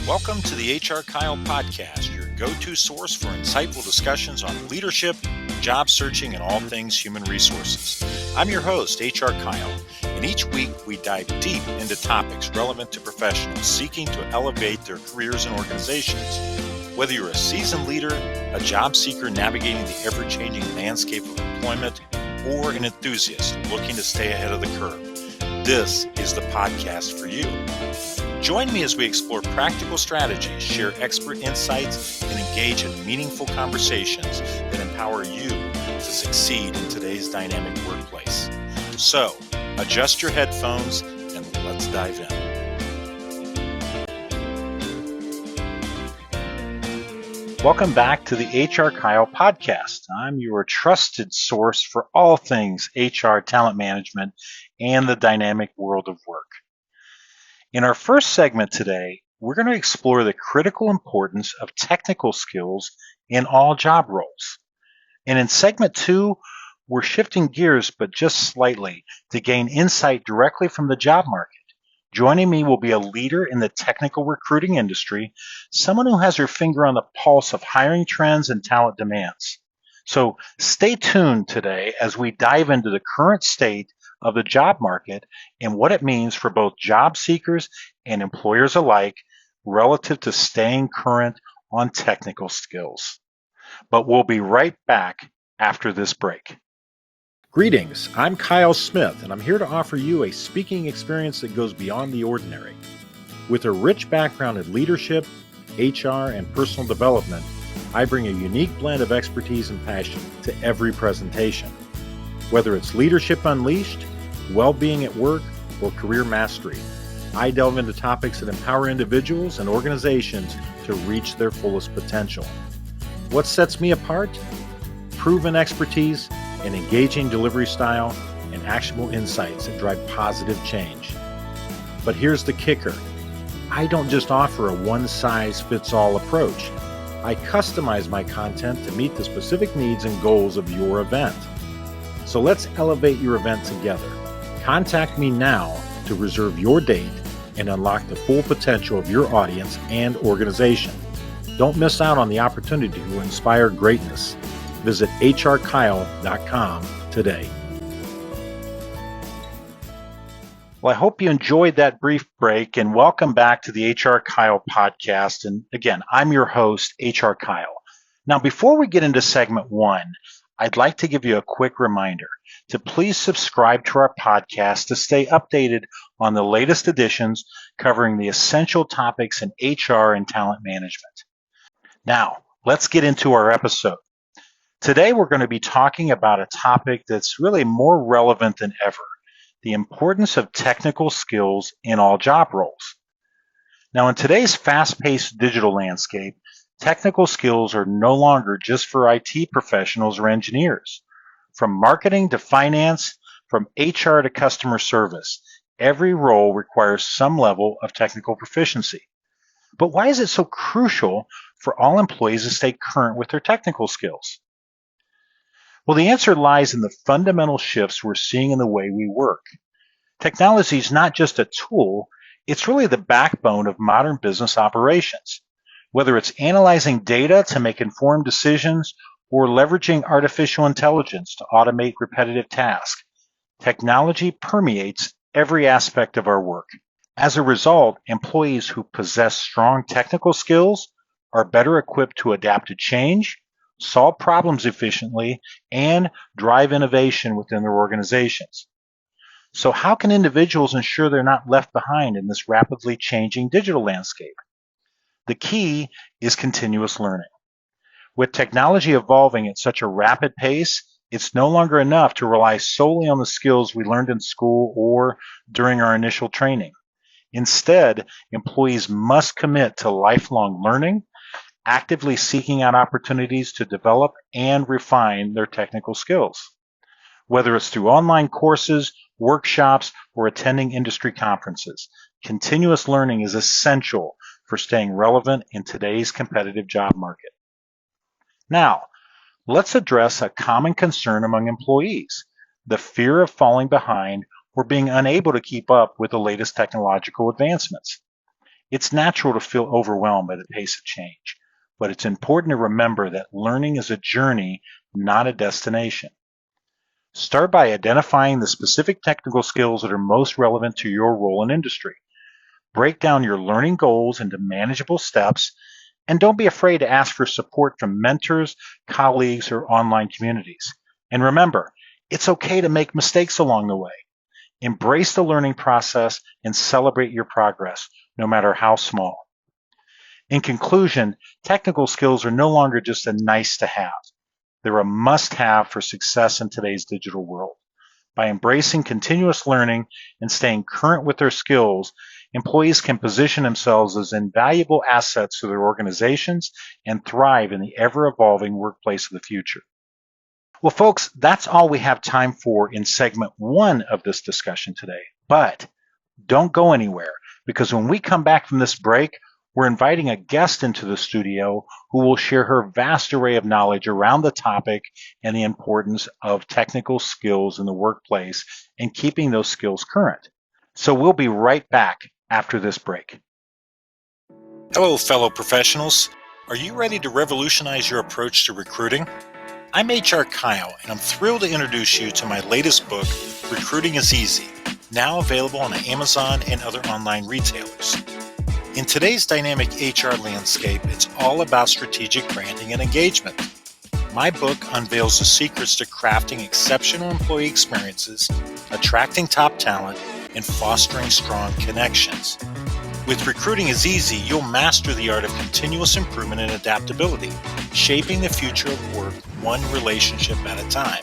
Welcome to the HR Kyle podcast, your go-to source for insightful discussions on leadership, job searching, and all things human resources. I'm your host, HR Kyle, and each week we dive deep into topics relevant to professionals seeking to elevate their careers and organizations. Whether you're a seasoned leader, a job seeker navigating the ever-changing landscape of employment, or an enthusiast looking to stay ahead of the curve, this is the podcast for you. Join me as we explore practical strategies, share expert insights, and engage in meaningful conversations that empower you to succeed in today's dynamic workplace. So, adjust your headphones and let's dive in. Welcome back to the HR Kyle podcast. I'm your trusted source for all things HR talent management and the dynamic world of work. In our first segment today, we're going to explore the critical importance of technical skills in all job roles. And in segment 2, we're shifting gears, but just slightly, to gain insight directly from the job market. Joining me will be a leader in the technical recruiting industry, someone who has her finger on the pulse of hiring trends and talent demands. So stay tuned today as we dive into the current state of the job market and what it means for both job seekers and employers alike relative to staying current on technical skills. But we'll be right back after this break. Greetings, I'm Kyle Smith, and I'm here to offer you a speaking experience that goes beyond the ordinary. With a rich background in leadership, HR, and personal development, I bring a unique blend of expertise and passion to every presentation. Whether it's Leadership Unleashed, well-being at work, or career mastery, I delve into topics that empower individuals and organizations to reach their fullest potential. What sets me apart? Proven expertise, an engaging delivery style, and actionable insights that drive positive change. But here's the kicker. I don't just offer a one-size-fits-all approach. I customize my content to meet the specific needs and goals of your event. So let's elevate your event together. Contact me now to reserve your date and unlock the full potential of your audience and organization. Don't miss out on the opportunity to inspire greatness. Visit hrkyle.com today. Well, I hope you enjoyed that brief break, and welcome back to the HR Kyle podcast. And again, I'm your host, HR Kyle. Now, before we get into segment 1, I'd like to give you a quick reminder to please subscribe to our podcast to stay updated on the latest editions covering the essential topics in HR and talent management. Now, let's get into our episode. Today, we're going to be talking about a topic that's really more relevant than ever, the importance of technical skills in all job roles. Now, in today's fast-paced digital landscape, technical skills are no longer just for IT professionals or engineers. From marketing to finance, from HR to customer service, every role requires some level of technical proficiency. But why is it so crucial for all employees to stay current with their technical skills? Well, the answer lies in the fundamental shifts we're seeing in the way we work. Technology is not just a tool, it's really the backbone of modern business operations. Whether it's analyzing data to make informed decisions or leveraging artificial intelligence to automate repetitive tasks, technology permeates every aspect of our work. As a result, employees who possess strong technical skills are better equipped to adapt to change, solve problems efficiently, and drive innovation within their organizations. So how can individuals ensure they're not left behind in this rapidly changing digital landscape? The key is continuous learning. With technology evolving at such a rapid pace, it's no longer enough to rely solely on the skills we learned in school or during our initial training. Instead, employees must commit to lifelong learning, actively seeking out opportunities to develop and refine their technical skills. Whether it's through online courses, workshops, or attending industry conferences, continuous learning is essential for staying relevant in today's competitive job market. Now, let's address a common concern among employees, the fear of falling behind or being unable to keep up with the latest technological advancements. It's natural to feel overwhelmed by the pace of change, but it's important to remember that learning is a journey, not a destination. Start by identifying the specific technical skills that are most relevant to your role in industry. Break down your learning goals into manageable steps, and don't be afraid to ask for support from mentors, colleagues, or online communities. And remember, it's okay to make mistakes along the way. Embrace the learning process and celebrate your progress, no matter how small. In conclusion, technical skills are no longer just a nice to have. They're a must have for success in today's digital world. By embracing continuous learning and staying current with their skills, employees can position themselves as invaluable assets to their organizations and thrive in the ever-evolving workplace of the future. Well, folks, that's all we have time for in segment one of this discussion today. But don't go anywhere, because when we come back from this break, we're inviting a guest into the studio who will share her vast array of knowledge around the topic and the importance of technical skills in the workplace and keeping those skills current. So we'll be right back after this break. Hello, fellow professionals. Are you ready to revolutionize your approach to recruiting? I'm HR Kyle, and I'm thrilled to introduce you to my latest book, Recruiting is Easy, now available on Amazon and other online retailers. In today's dynamic HR landscape, it's all about strategic branding and engagement. My book unveils the secrets to crafting exceptional employee experiences, attracting top talent, and fostering strong connections. With Recruiting is Easy, you'll master the art of continuous improvement and adaptability, shaping the future of work one relationship at a time.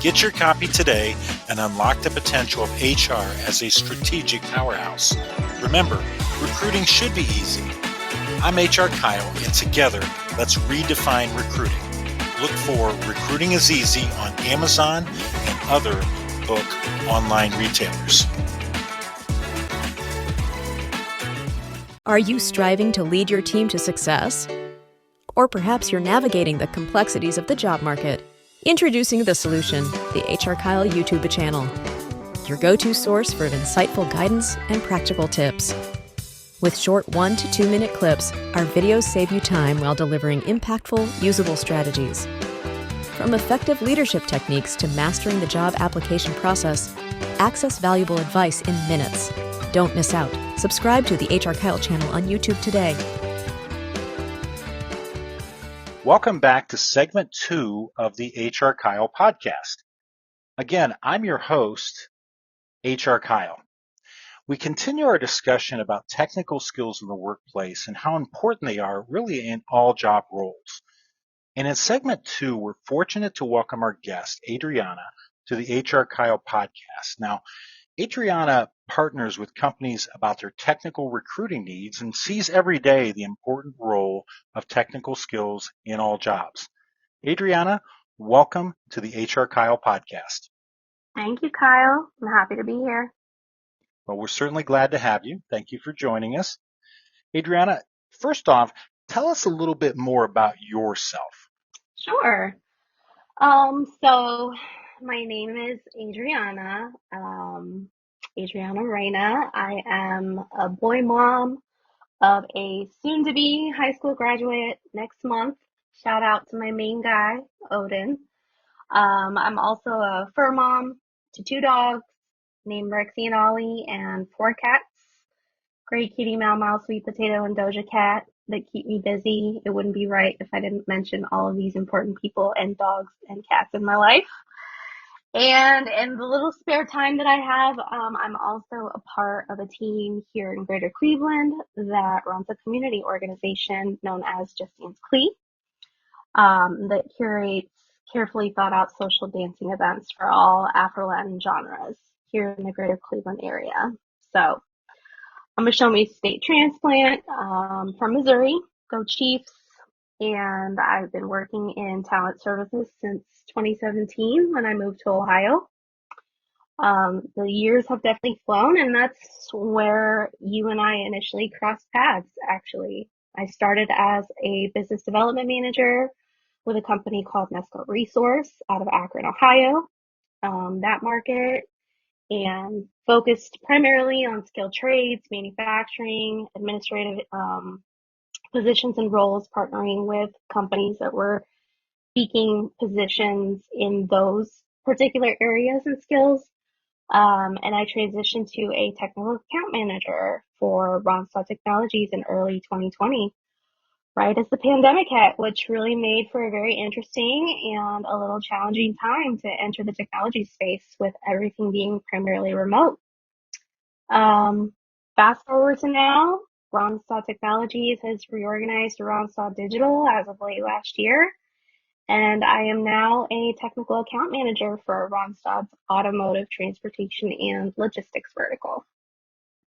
Get your copy today and unlock the potential of HR as a strategic powerhouse. Remember, recruiting should be easy. I'm HR Kyle, and together, let's redefine recruiting. Look for Recruiting is Easy on Amazon and other book online retailers. Are you striving to lead your team to success? Or perhaps you're navigating the complexities of the job market. Introducing The Solution, the HR Kyle YouTube channel. Your go-to source for insightful guidance and practical tips. With short 1 to 2 minute clips, our videos save you time while delivering impactful, usable strategies. From effective leadership techniques to mastering the job application process, access valuable advice in minutes. Don't miss out. Subscribe to the HR Kyle channel on YouTube today. Welcome back to segment 2 of the HR Kyle podcast. Again, I'm your host, HR Kyle. We continue our discussion about technical skills in the workplace and how important they are really in all job roles. And in segment 2, we're fortunate to welcome our guest, Adriana, to the HR Kyle podcast. Now, Adriana partners with companies about their technical recruiting needs and sees every day the important role of technical skills in all jobs. Adriana, welcome to the HR Kyle podcast. Thank you, Kyle. I'm happy to be here. Well, we're certainly glad to have you. Thank you for joining us. Adriana, first off, tell us a little bit more about yourself. Sure. So my name is Adriana, Adriana Reyna. I am a boy mom of a soon-to-be high school graduate next month. Shout out to my main guy, Odin. I'm also a fur mom to 2 dogs named Rexy and Ollie and 4 cats. Gray Kitty, Mau Mau, Sweet Potato, and Doja Cat that keep me busy. It wouldn't be right if I didn't mention all of these important people and dogs and cats in my life. And in the little spare time that I have, I'm also a part of a team here in Greater Cleveland that runs a community organization known as Justine's Clee, that curates carefully thought out social dancing events for all Afro-Latin genres here in the Greater Cleveland area. So I'm a Show Me State transplant from Missouri. Go Chiefs. And I've been working in talent services since 2017 when I moved to Ohio. The years have definitely flown, and that's where you and I initially crossed paths, actually. I started as a business development manager with a company called Nesco Resource out of Akron, Ohio. That market and focused primarily on skilled trades, manufacturing, administrative positions and roles, partnering with companies that were seeking positions in those particular areas and skills. And I transitioned to a technical account manager for Randstad Technologies in early 2020, right as the pandemic hit, which really made for a very interesting and a little challenging time to enter the technology space with everything being primarily remote. Um, Fast forward to now, Randstad Technologies has reorganized to Randstad Digital as of late last year, and I am now a technical account manager for Randstad's automotive, transportation, and logistics vertical.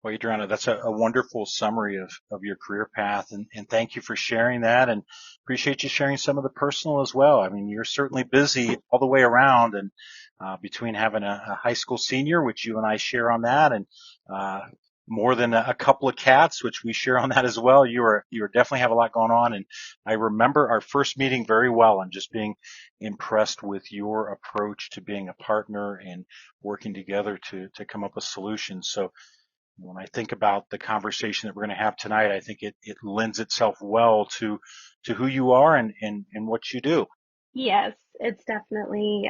Well, Adriana, that's a wonderful summary of your career path, and thank you for sharing that, and appreciate you sharing some of the personal as well. I mean, you're certainly busy all the way around, and between having a high school senior, which you and I share on that, and uh, more than a couple of cats, which we share on that as well, you are definitely have a lot going on. And I remember our first meeting very well, and just being impressed with your approach to being a partner and working together to come up with solutions. So when I think about the conversation that we're going to have tonight, I think it lends itself well to who you are and what you do. Yes, it's definitely,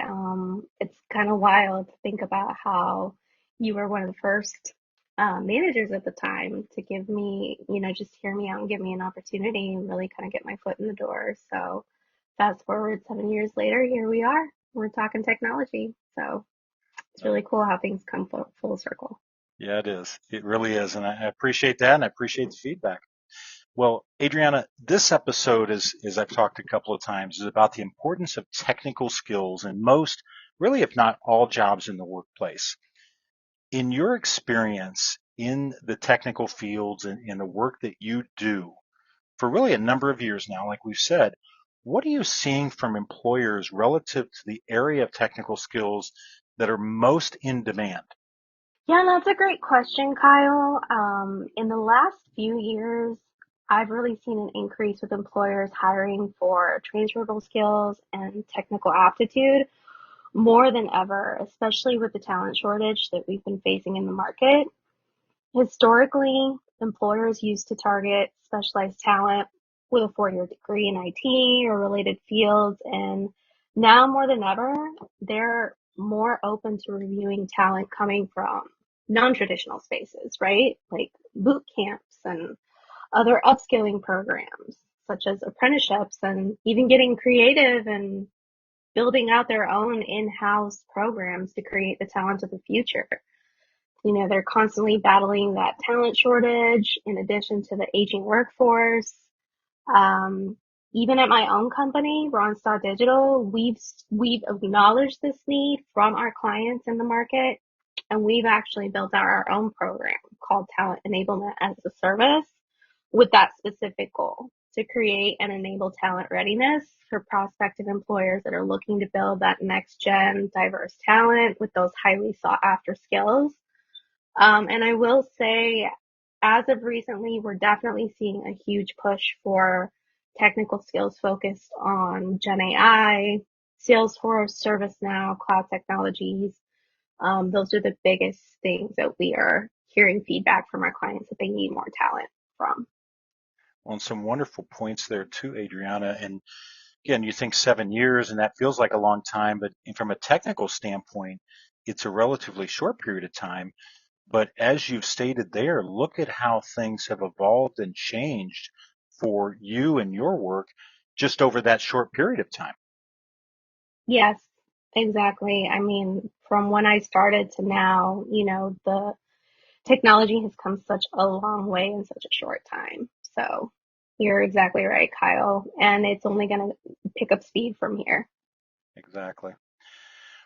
it's kind of wild to think about how you were one of the first managers at the time to give me, just hear me out and give me an opportunity and really kind of get my foot in the door. So fast forward 7 years later, here we are. We're talking technology. So it's Uh, really cool how things come full circle. yeah, it is. It really is. And I appreciate that, and I appreciate the feedback. Well, Adriana, this episode as I've talked a couple of times, is about the importance of technical skills in most, really, if not all jobs in the workplace. In your experience in the technical fields and in the work that you do, for really a number of years now, like we've said, what are you seeing from employers relative to the area of technical skills that are most in demand? Yeah, that's a great question, Kyle. In the last few years, I've really seen an increase with employers hiring for transferable skills and technical aptitude more than ever, especially with the talent shortage that we've been facing in the market. Historically, employers used to target specialized talent with a 4-year degree in IT or related fields, and now more than ever, they're more open to reviewing talent coming from non-traditional spaces, right? Like boot camps and other upskilling programs, such as apprenticeships, and even getting creative and building out their own in-house programs to create the talent of the future. They're constantly battling that talent shortage in addition to the aging workforce. Um, Even at my own company, Randstad Digital, we've acknowledged this need from our clients in the market, and we've actually built out our own program called Talent Enablement as a Service with that specific goal to create and enable talent readiness for prospective employers that are looking to build that next gen diverse talent with those highly sought after skills. And I will say, as of recently, we're definitely seeing a huge push for technical skills focused on Gen AI, Salesforce, ServiceNow, cloud technologies. Those are the biggest things that we are hearing feedback from our clients that they need more talent from. On some wonderful points there too, Adriana. And again, you think 7 years, and that feels like a long time, but from a technical standpoint, it's a relatively short period of time. But as you've stated there, look at how things have evolved and changed for you and your work just over that short period of time. Yes, exactly. I mean, from when I started to now, the technology has come such a long way in such a short time. So you're exactly right, Kyle. And it's only going to pick up speed from here. Exactly.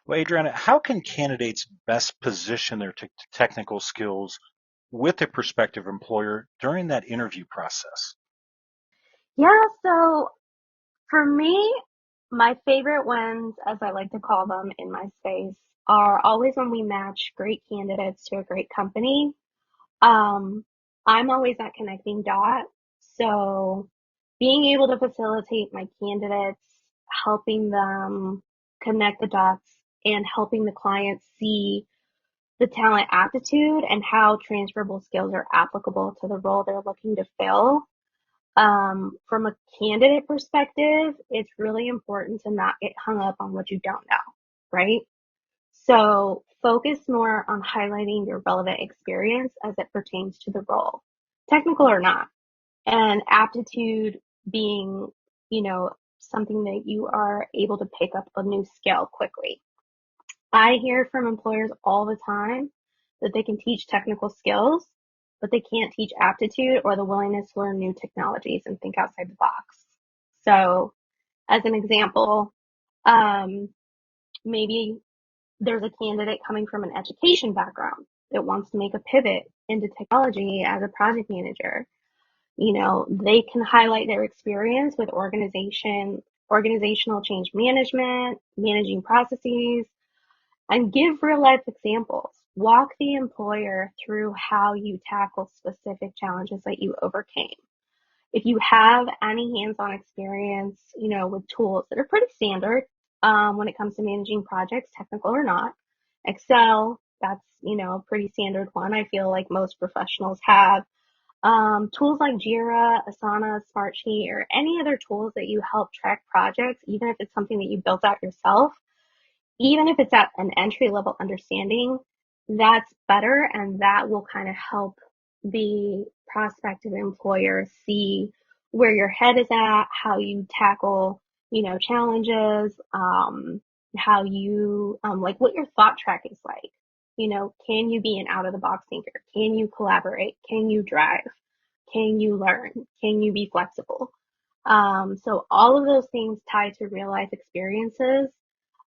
Well, Adriana, how can candidates best position their technical skills with a prospective employer during that interview process? Yeah, so for me, my favorite ones, as I like to call them in my space, are always when we match great candidates to a great company. Um, I'm always that connecting dot. So being able to facilitate my candidates, helping them connect the dots and helping the client see the talent aptitude and how transferable skills are applicable to the role they're looking to fill. From a candidate perspective, it's really important to not get hung up on what you don't know, right? So focus more on highlighting your relevant experience as it pertains to the role, technical or not, and aptitude being, you know, something that you are able to pick up a new skill quickly. I hear from employers all the time that they can teach technical skills, but they can't teach aptitude or the willingness to learn new technologies and think outside the box. So, as an example, um, maybe there's a candidate coming from an education background that wants to make a pivot into technology as a project manager. They can highlight their experience with organizational change management, managing processes, and give real life examples. Walk the employer through how you tackle specific challenges that you overcame. If you have any hands-on experience, with tools that are pretty standard when it comes to managing projects, technical or not, Excel, that's, a pretty standard one. I feel like most professionals have. Tools like Jira, Asana, Smartsheet, or any other tools that you help track projects, even if it's something that you built out yourself, even if it's at an entry level understanding, that's better. And that will kind of help the prospective employer see where your head is at, how you tackle, challenges, how you, like what your thought track is like. Can you be an out of the box thinker? Can you collaborate? Can you drive? Can you learn? Can you be flexible? So all of those things tied to real life experiences,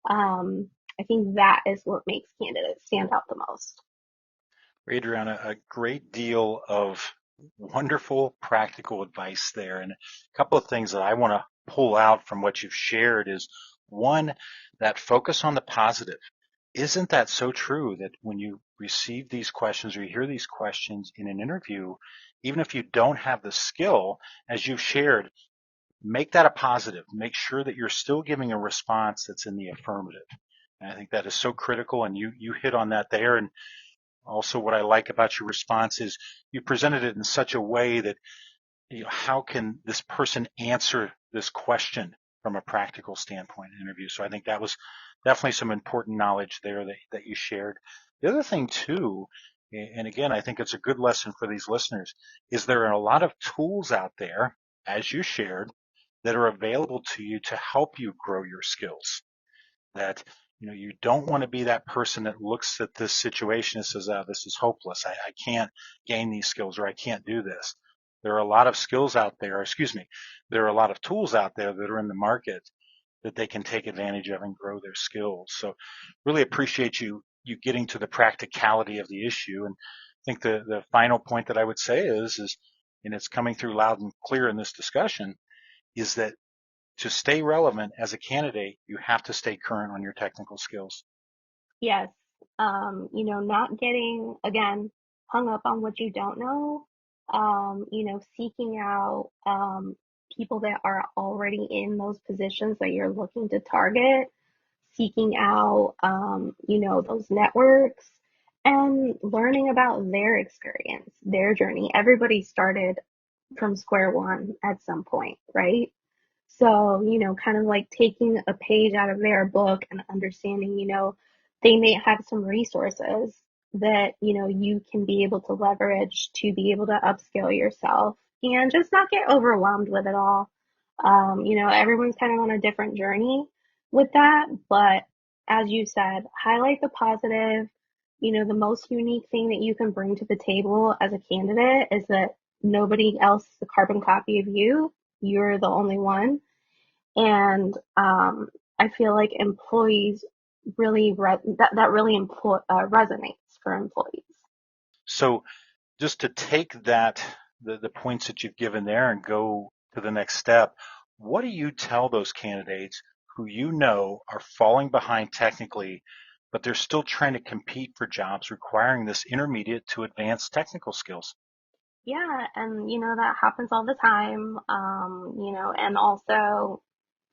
I think that is what makes candidates stand out the most. Adriana, a great deal of wonderful practical advice there. And a couple of things that I want to pull out from what you've shared is one, that focus on the positive. Isn't that so true that when you receive these questions or you hear these questions in an interview, even if you don't have the skill, as you've shared, make that a positive. Make sure that you're still giving a response that's in the affirmative. And I think that is so critical, and you hit on that there. And also, what I like about your response is you presented it in such a way that, how can this person answer this question from a practical standpoint in interview? So I think that was definitely some important knowledge there that you shared. The other thing too, and again, I think it's a good lesson for these listeners, is there are a lot of tools out there, as you shared, that are available to you to help you grow your skills. That you don't want to be that person that looks at this situation and says, oh, this is hopeless. I can't gain these skills, or I can't do this. There are a lot of skills out there, excuse me, there are a lot of tools out there that are in the market that they can take advantage of and grow their skills. So really appreciate you getting to the practicality of the issue. And I think the final point that I would say is, and it's coming through loud and clear in this discussion, is that to stay relevant as a candidate, you have to stay current on your technical skills. Yes. Not getting, again, hung up on what you don't know, seeking out people that are already in those positions that you're looking to target, seeking out, those networks and learning about their experience, their journey. Everybody started from square one at some point, right? So, kind of like taking a page out of their book and understanding, they may have some resources that, you can be able to leverage to be able to upskill yourself and just not get overwhelmed with it all. Everyone's kind of on a different journey with that, but as you said, highlight the positive. The most unique thing that you can bring to the table as a candidate is that nobody else is a carbon copy of you. You're the only one. And I feel like employees really that really resonates for employees. So just to take that, the points that you've given there and go to the next step, what do you tell those candidates who are falling behind technically, but they're still trying to compete for jobs requiring this intermediate to advanced technical skills? Yeah, and that happens all the time. And also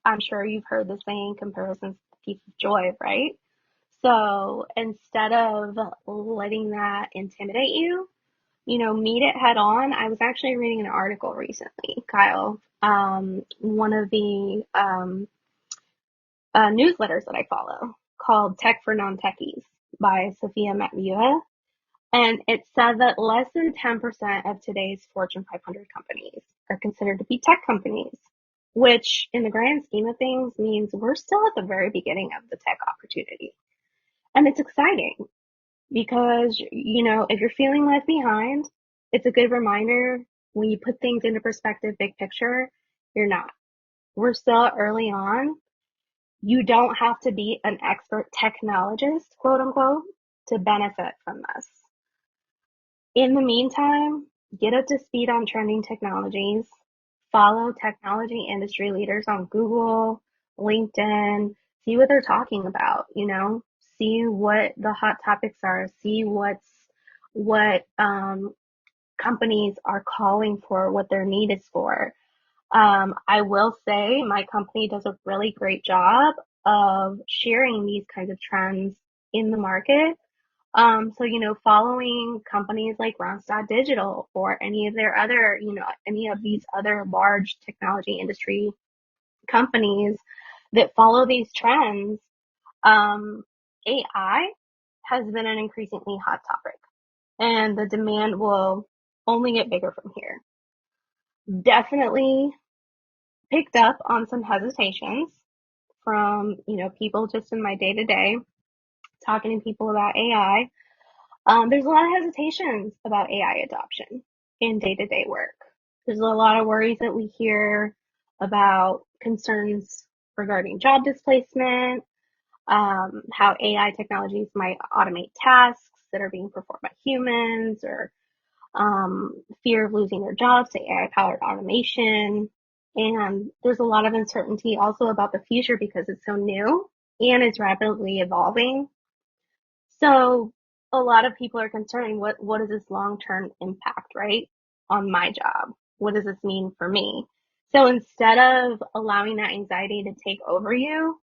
I'm sure you've heard the saying, comparison's the thief of joy, right? So instead of letting that intimidate you, meet it head on. I was actually reading an article recently, Kyle, one of the newsletters that I follow called Tech for Non-Techies by Sophia Matvieva. And it said that less than 10% of today's Fortune 500 companies are considered to be tech companies, which in the grand scheme of things means we're still at the very beginning of the tech opportunity. And it's exciting because, if you're feeling left behind, it's a good reminder when you put things into perspective, big picture, you're not. We're still early on. You don't have to be an expert technologist, quote unquote, to benefit from this. In the meantime, get up to speed on trending technologies, follow technology industry leaders on Google, LinkedIn, see what they're talking about, see what the hot topics are, see what companies are calling for, what their need is for. I will say my company does a really great job of sharing these kinds of trends in the market. So, following companies like Randstad Digital or any of their other, any of these other large technology industry companies that follow these trends, AI has been an increasingly hot topic and the demand will only get bigger from here. Definitely picked up on some hesitations from, people just in my day to day talking to people about AI. There's a lot of hesitations about AI adoption in day to day work. There's a lot of worries that we hear about concerns regarding job displacement, how AI technologies might automate tasks that are being performed by humans, or fear of losing their jobs to AI powered automation. And there's a lot of uncertainty also about the future because it's so new and it's rapidly evolving. So a lot of people are concerned, what is this long-term impact, right, on my job? What does this mean for me? So instead of allowing that anxiety to take over you,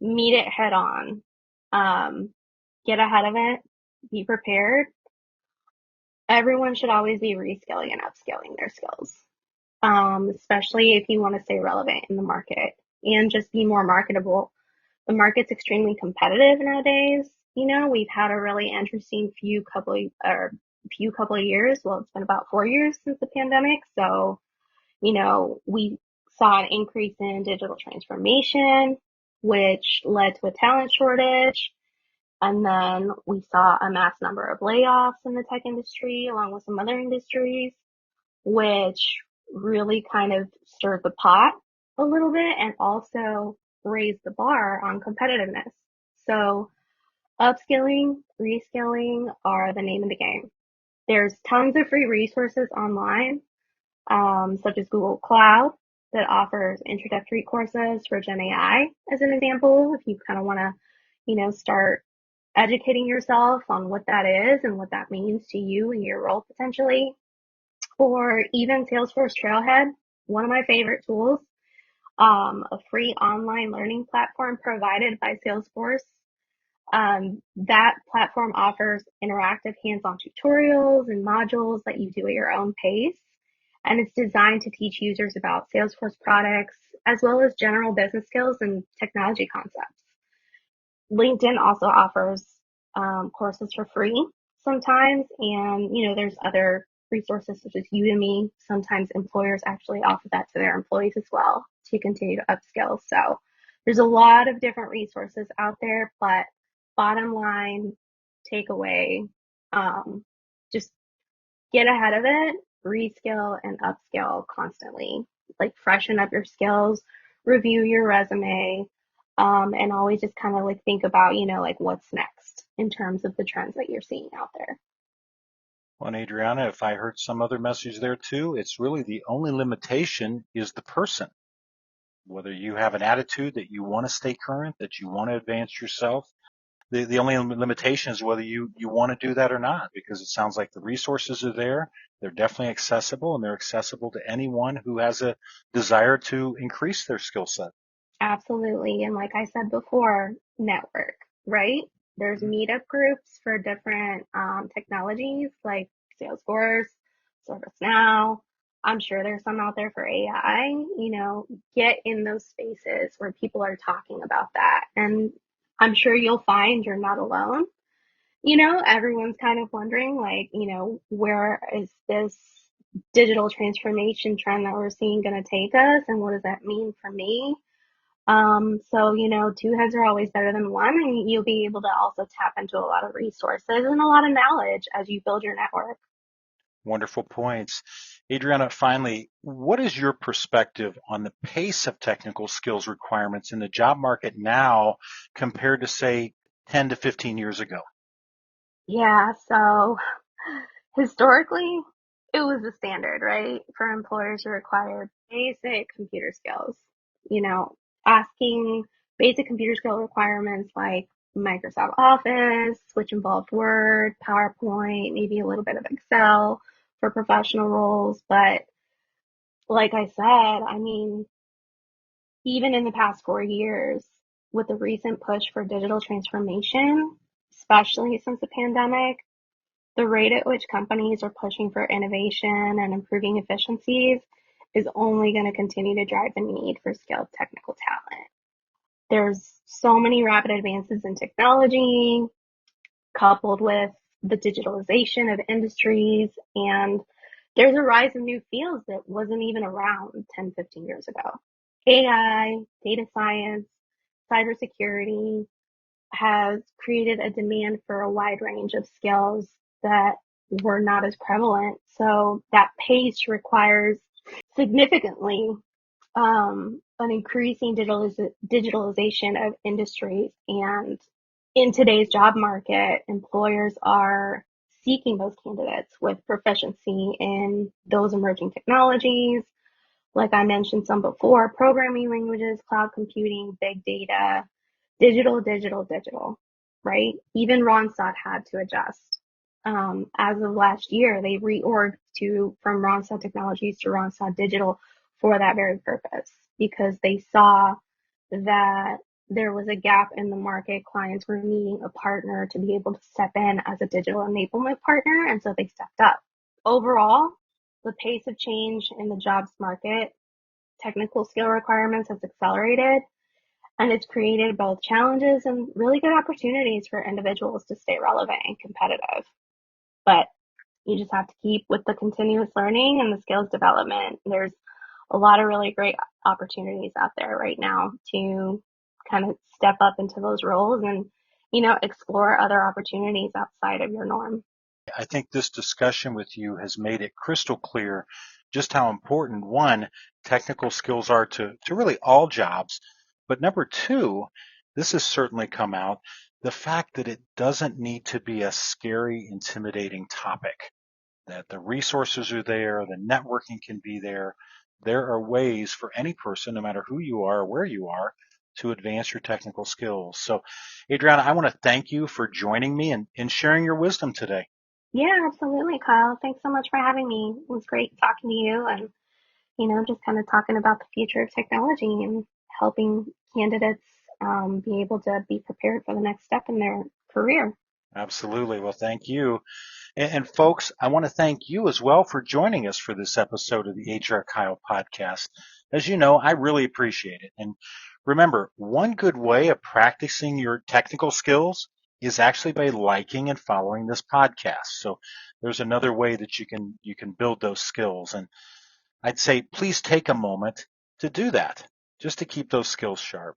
meet it head on. Get ahead of it, be prepared. Everyone should always be reskilling and upskilling their skills, especially if you want to stay relevant in the market and just be more marketable. The market's extremely competitive nowadays. We've had a really interesting few couple of years. Well, it's been about 4 years since the pandemic. So, we saw an increase in digital transformation, which led to a talent shortage. And then we saw a mass number of layoffs in the tech industry, along with some other industries, which really kind of stirred the pot a little bit and also raised the bar on competitiveness. So upskilling, reskilling are the name of the game. There's tons of free resources online, such as Google Cloud that offers introductory courses for Gen AI, as an example, if you kind of want to, start educating yourself on what that is and what that means to you and your role potentially. Or even Salesforce Trailhead, one of my favorite tools, a free online learning platform provided by Salesforce. That platform offers interactive hands-on tutorials and modules that you do at your own pace. And it's designed to teach users about Salesforce products, as well as general business skills and technology concepts. LinkedIn also offers courses for free sometimes, and there's other resources such as Udemy. Sometimes employers actually offer that to their employees as well to continue to upskill. So there's a lot of different resources out there, but bottom line takeaway, just get ahead of it, reskill and upskill constantly. Like freshen up your skills, review your resume, and always just kind of like think about, like what's next in terms of the trends that you're seeing out there. Well, and Adriana, if I heard some other message there too, it's really the only limitation is the person. Whether you have an attitude that you want to stay current, that you want to advance yourself, the only limitation is whether you want to do that or not, because it sounds like the resources are there. They're definitely accessible, and they're accessible to anyone who has a desire to increase their skill set. Absolutely. And like I said before, network, right? There's meetup groups for different technologies like Salesforce, ServiceNow. I'm sure there's some out there for AI. Get in those spaces where people are talking about that. And I'm sure you'll find you're not alone. Everyone's kind of wondering, like, where is this digital transformation trend that we're seeing going to take us, and what does that mean for me? So, two heads are always better than one, and you'll be able to also tap into a lot of resources and a lot of knowledge as you build your network. Wonderful points. Adriana, finally, what is your perspective on the pace of technical skills requirements in the job market now compared to, say, 10 to 15 years ago? Yeah, so historically, it was the standard, right? For employers to require basic computer skills, you know, asking basic computer skill requirements like Microsoft Office, which involved Word, PowerPoint, maybe a little bit of Excel for professional roles. But like I said, I mean, even in the past 4 years, with the recent push for digital transformation, especially since the pandemic, the rate at which companies are pushing for innovation and improving efficiencies is only going to continue to drive the need for skilled technical talent. There's so many rapid advances in technology, coupled with the digitalization of industries, and there's a rise in new fields that wasn't even around 10, 15 years ago. AI, data science, cybersecurity has created a demand for a wide range of skills that were not as prevalent. So that pace requires significantly an increasing digitalization of industries. And in today's job market, employers are seeking those candidates with proficiency in those emerging technologies. Like I mentioned some before, programming languages, cloud computing, big data, digital, right? Even Randstad had to adjust. As of last year, they reorged from Randstad Technologies to Randstad Digital for that very purpose, because they saw that there was a gap in the market. Clients were needing a partner to be able to step in as a digital enablement partner, and so they stepped up. Overall, the pace of change in the jobs market, technical skill requirements has accelerated, and it's created both challenges and really good opportunities for individuals to stay relevant and competitive. But you just have to keep with the continuous learning and the skills development. There's a lot of really great opportunities out there right now to kind of step up into those roles and, explore other opportunities outside of your norm. I think this discussion with you has made it crystal clear just how important, one, technical skills are to really all jobs. But number two, this has certainly come out, the fact that it doesn't need to be a scary, intimidating topic, that the resources are there, the networking can be there. There are ways for any person, no matter who you are or where you are, to advance your technical skills. So, Adriana, I want to thank you for joining me and sharing your wisdom today. Yeah, absolutely, Kyle. Thanks so much for having me. It was great talking to you and, just kind of talking about the future of technology and helping candidates be able to be prepared for the next step in their career. Absolutely. Well, thank you. And folks, I want to thank you as well for joining us for this episode of the HR Kyle podcast. As you know, I really appreciate it. And remember, one good way of practicing your technical skills is actually by liking and following this podcast. So there's another way that you can build those skills. And I'd say please take a moment to do that, just to keep those skills sharp.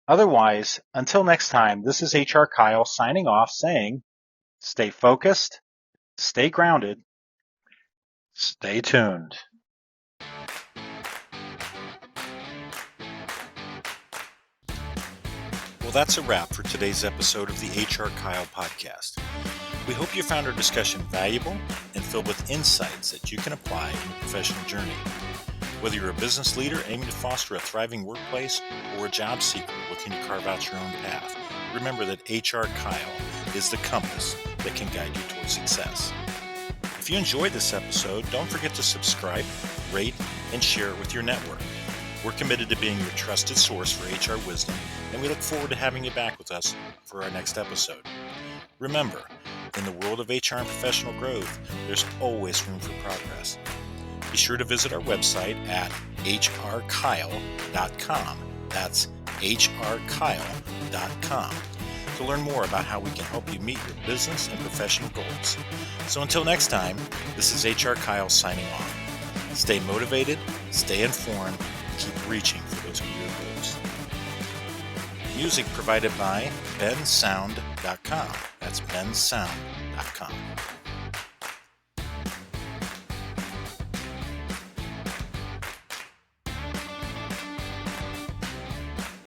Otherwise, until next time, this is HR Kyle signing off saying, stay focused, stay grounded, stay tuned. Well, that's a wrap for today's episode of the HR Kyle podcast. We hope you found our discussion valuable and filled with insights that you can apply in your professional journey. Whether you're a business leader aiming to foster a thriving workplace or a job seeker looking to carve out your own path, remember that HR Kyle is the compass that can guide you towards success. If you enjoyed this episode, don't forget to subscribe, rate, and share it with your network. We're committed to being your trusted source for HR wisdom, and we look forward to having you back with us for our next episode. Remember, in the world of HR and professional growth, there's always room for progress. Be sure to visit our website at hrkyle.com. That's hrkyle.com to learn more about how we can help you meet your business and professional goals. So until next time, this is HR Kyle signing off. Stay motivated, stay informed, and keep reaching for those career goals. Music provided by bensound.com. That's bensound.com.